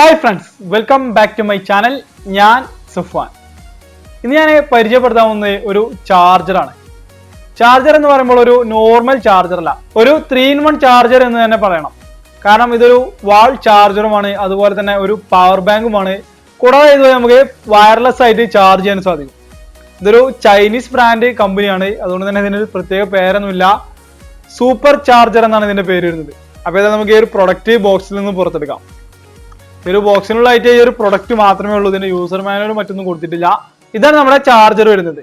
Hi friends, welcome back to my channel. ഞാൻ സുഫാൻ. ഇന്ന് ഞാൻ പരിചയപ്പെടുത്താൻ വന്നത് ഒരു ചാർജറാണ്. ചാർജർ എന്ന് പറയുമ്പോൾ ഒരു നോർമൽ ചാർജർ അല്ല, ഒരു 3-in-1 ചാർജർ എന്ന് തന്നെ പറയണം. കാരണം ഇതൊരു വാൾ ചാർജറുമാണ്, അതുപോലെ തന്നെ ഒരു പവർ ബാങ്കുമാണ്. കൂടാതെ ഇത് നമുക്ക് വയർലെസ് ആയിട്ട് ചാർജ് ചെയ്യാൻ സാധിക്കും. ഇതൊരു ചൈനീസ് ബ്രാൻഡ് കമ്പനിയാണ്, അതുകൊണ്ട് തന്നെ ഇതിനൊരു പ്രത്യേക പേരൊന്നുമില്ല. സൂപ്പർ ചാർജർ എന്നാണ് ഇതിന്റെ പേര് വരുന്നത്. അപ്പോൾ ഇത് നമുക്ക് ഈ ഒരു പ്രൊഡക്റ്റ് ബോക്സിൽ നിന്ന് പുറത്തെടുക്കാം. ഈ ഒരു ബോക്സിനുള്ളതായിട്ട് ഈ ഒരു പ്രൊഡക്റ്റ് മാത്രമേ ഉള്ളൂ, ഇതിന്റെ യൂസർ മാനുവലും മറ്റൊന്നും കൊടുത്തിട്ടില്ല. ഇതാണ് നമ്മുടെ ചാർജർ വരുന്നത്.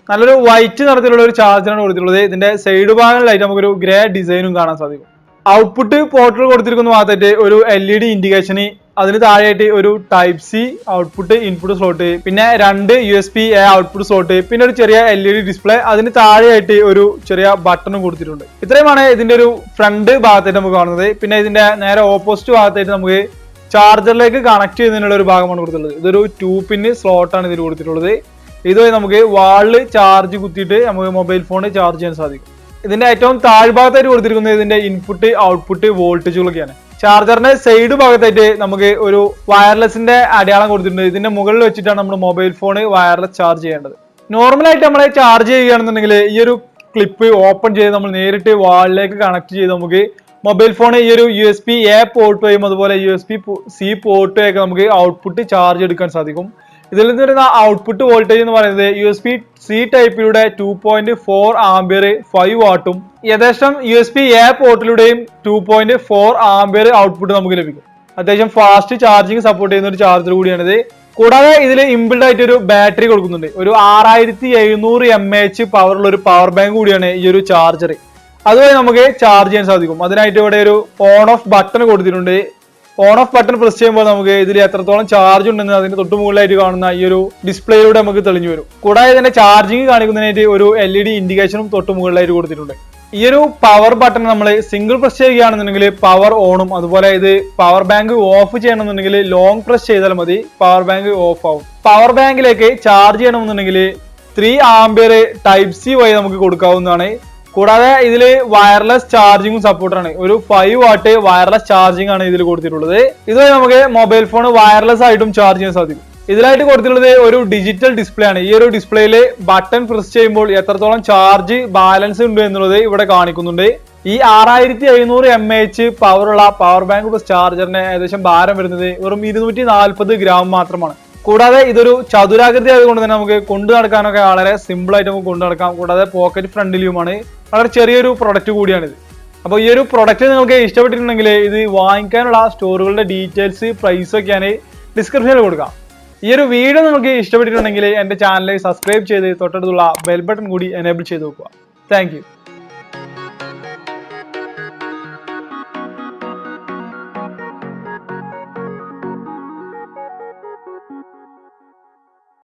നല്ലൊരു വൈറ്റ് നിറത്തിലുള്ള ഒരു ചാർജറാണ് കൊടുത്തിട്ടുള്ളത്. ഇതിന്റെ സൈഡ് ഭാഗങ്ങളിലായിട്ട് നമുക്കൊരു ഗ്രേ ഡിസൈനും കാണാൻ സാധിക്കും. ഔട്ട്പുട്ട് പോർട്ടിൽ കൊടുത്തിരിക്കുന്ന ഭാഗത്തായിട്ട് ഒരു LED ഇൻഡിക്കേഷന്, അതിന് താഴെയായിട്ട് ഒരു type C output input slot, പിന്നെ 2 USB-A ഔട്ട്പുട്ട് സ്ലോട്ട്, പിന്നെ ഒരു ചെറിയ LED ഡിസ്പ്ലേ, അതിന് താഴെയായിട്ട് ഒരു ചെറിയ ബട്ടണും കൊടുത്തിട്ടുണ്ട്. ഇത്രയുമാണ് ഇതിന്റെ ഒരു ഫ്രണ്ട് ഭാഗത്തായിട്ട് നമുക്ക് കാണുന്നത്. പിന്നെ ഇതിന്റെ നേരെ ഓപ്പോസിറ്റ് ഭാഗത്തായിട്ട് നമുക്ക് ചാർജറിലേക്ക് കണക്ട് ചെയ്യുന്നതിനുള്ള ഒരു ഭാഗമാണ് കൊടുത്തിട്ടുള്ളത്. ഇതൊരു 2-pin സ്ലോട്ടാണ് ഇതിൽ കൊടുത്തിട്ടുള്ളത്. ഇതുവഴി നമുക്ക് വാളിൽ ചാർജ് കുത്തിയിട്ട് നമുക്ക് മൊബൈൽ ഫോൺ ചാർജ് ചെയ്യാൻ സാധിക്കും. ഇതിന്റെ ഏറ്റവും താഴ്ഭാഗത്തായിട്ട് കൊടുത്തിരിക്കുന്നത് ഇതിന്റെ ഇൻപുട്ട് ഔട്ട്പുട്ട് വോൾട്ടേജുകളൊക്കെയാണ്. ചാർജറിന്റെ സൈഡ് ഭാഗത്തായിട്ട് നമുക്ക് ഒരു വയർലെസിന്റെ അടയാളം കൊടുത്തിട്ടുണ്ട്. ഇതിന്റെ മുകളിൽ വെച്ചിട്ടാണ് നമ്മൾ മൊബൈൽ ഫോൺ വയർലെസ് ചാർജ് ചെയ്യേണ്ടത്. നോർമലായിട്ട് നമ്മളെ ചാർജ് ചെയ്യുകയാണെന്നുണ്ടെങ്കിൽ ഈ ഒരു ക്ലിപ്പ് ഓപ്പൺ ചെയ്ത് നമ്മൾ നേരിട്ട് വാളിലേക്ക് കണക്ട് ചെയ്ത് നമുക്ക് മൊബൈൽ ഫോൺ ഈ ഒരു USB-A പോർട്ട് വഴിയും അതുപോലെ USB-C പോർട്ട് വഴിയൊക്കെ നമുക്ക് ഔട്ട്പുട്ട് ചാർജ് എടുക്കാൻ സാധിക്കും. ഇതിൽ നിന്ന് വരുന്ന ഔട്ട്പുട്ട് വോൾട്ടേജ് എന്ന് പറയുന്നത് USB-C ടൈപ്പിലൂടെ 2.4 ആംപിയർ 5 വാട്ടും ഏകദേശം USB-A പോർട്ടിലൂടെയും 2.4 ആംപിയർ ഔട്ട്പുട്ട് നമുക്ക് ലഭിക്കും. അത്യാവശ്യം ഫാസ്റ്റ് ചാർജിങ് സപ്പോർട്ട് ചെയ്യുന്ന ഒരു ചാർജർ കൂടിയാണിത്. കൂടാതെ ഇതിൽ ഇൻബിൽഡ് ആയിട്ട് ഒരു ബാറ്ററി കൊടുക്കുന്നുണ്ട്. ഒരു 6700 mAh പവറുള്ള ഒരു പവർ ബാങ്ക് കൂടിയാണ് ഈ ഒരു ചാർജർ. അതുവഴി നമുക്ക് ചാർജ് ചെയ്യാൻ സാധിക്കും. അതിനായിട്ട് ഇവിടെ ഒരു ഓൺ ഓഫ് ബട്ടൺ കൊടുത്തിട്ടുണ്ട്. ഓൺ ഓഫ് ബട്ടൺ പ്രസ് ചെയ്യുമ്പോൾ നമുക്ക് ഇതിൽ എത്രത്തോളം ചാർജ് ഉണ്ടെന്ന് അതിന്റെ തൊട്ട് മുകളിലായിട്ട് കാണുന്ന ഈ ഒരു ഡിസ്പ്ലേയിലൂടെ നമുക്ക് തെളിഞ്ഞു വരും. കൂടാതെ ഇതിന്റെ ചാർജിങ് കാണിക്കുന്നതിനായിട്ട് ഒരു LED ഇൻഡിക്കേഷനും തൊട്ട് മുകളിലായിട്ട് കൊടുത്തിട്ടുണ്ട്. ഈ ഒരു പവർ ബട്ടൺ നമ്മൾ സിംഗിൾ പ്രസ് ചെയ്യുകയാണെന്നുണ്ടെങ്കിൽ പവർ ഓണും, അതുപോലെ ഇത് പവർ ബാങ്ക് ഓഫ് ചെയ്യണമെന്നുണ്ടെങ്കിൽ ലോങ് പ്രസ് ചെയ്താൽ മതി, പവർ ബാങ്ക് ഓഫ് ആവും. പവർ ബാങ്കിലേക്ക് ചാർജ് ചെയ്യണമെന്നുണ്ടെങ്കിൽ 3 ആംപിയർ ടൈപ്പ് സി വഴി നമുക്ക് കൊടുക്കാവുന്നതാണ്. കൂടാതെ ഇതിൽ വയർലെസ് ചാർജിങ്ങും സപ്പോർട്ടാണ്. ഒരു 5 വാട്ട് വയർലെസ് ചാർജിങ് ആണ് ഇതിൽ കൊടുത്തിട്ടുള്ളത്. ഇതുവഴി നമുക്ക് മൊബൈൽ ഫോൺ വയർലെസ് ആയിട്ടും ചാർജ് ചെയ്യാൻ സാധിക്കും. ഇതിലായിട്ട് കൊടുത്തിട്ടുള്ളത് ഒരു ഡിജിറ്റൽ ഡിസ്പ്ലേ ആണ്. ഈ ഒരു ഡിസ്പ്ലേയിൽ ബട്ടൺ പ്രസ് ചെയ്യുമ്പോൾ എത്രത്തോളം ചാർജ് ബാലൻസ് ഉണ്ട് എന്നുള്ളത് ഇവിടെ കാണിക്കുന്നുണ്ട്. ഈ 6700 mAh പവറുള്ള പവർ ബാങ്ക് പ്ലസ് ചാർജറിന് ഏകദേശം ഭാരം വരുന്നത് വെറും 240 ഗ്രാം മാത്രമാണ്. കൂടാതെ ഇതൊരു ചതുരാകൃതി ആയതുകൊണ്ട് തന്നെ നമുക്ക് കൊണ്ടു നടക്കാനൊക്കെ വളരെ സിമ്പിൾ ആയിട്ട് നമുക്ക് കൊണ്ടു നടക്കാം. കൂടാതെ പോക്കറ്റ് ഫ്രണ്ടിലുമാണ്. വളരെ ചെറിയൊരു പ്രൊഡക്റ്റ് കൂടിയാണിത്. അപ്പോൾ ഈ ഒരു പ്രൊഡക്റ്റ് നിങ്ങൾക്ക് ഇഷ്ടപ്പെട്ടിട്ടുണ്ടെങ്കിൽ ഇത് വാങ്ങിക്കാനുള്ള സ്റ്റോറുകളുടെ ഡീറ്റെയിൽസ്, പ്രൈസൊക്കെ ഞാൻ ഡിസ്ക്രിപ്ഷനിൽ കൊടുക്കാം. ഈ ഒരു വീഡിയോ നിങ്ങൾക്ക് ഇഷ്ടപ്പെട്ടിട്ടുണ്ടെങ്കിൽ എൻ്റെ ചാനൽ സബ്സ്ക്രൈബ് ചെയ്ത് തൊട്ടടുത്തുള്ള ബെൽ ബട്ടൺ കൂടി എനേബിൾ ചെയ്ത് നോക്കുക. Thank you.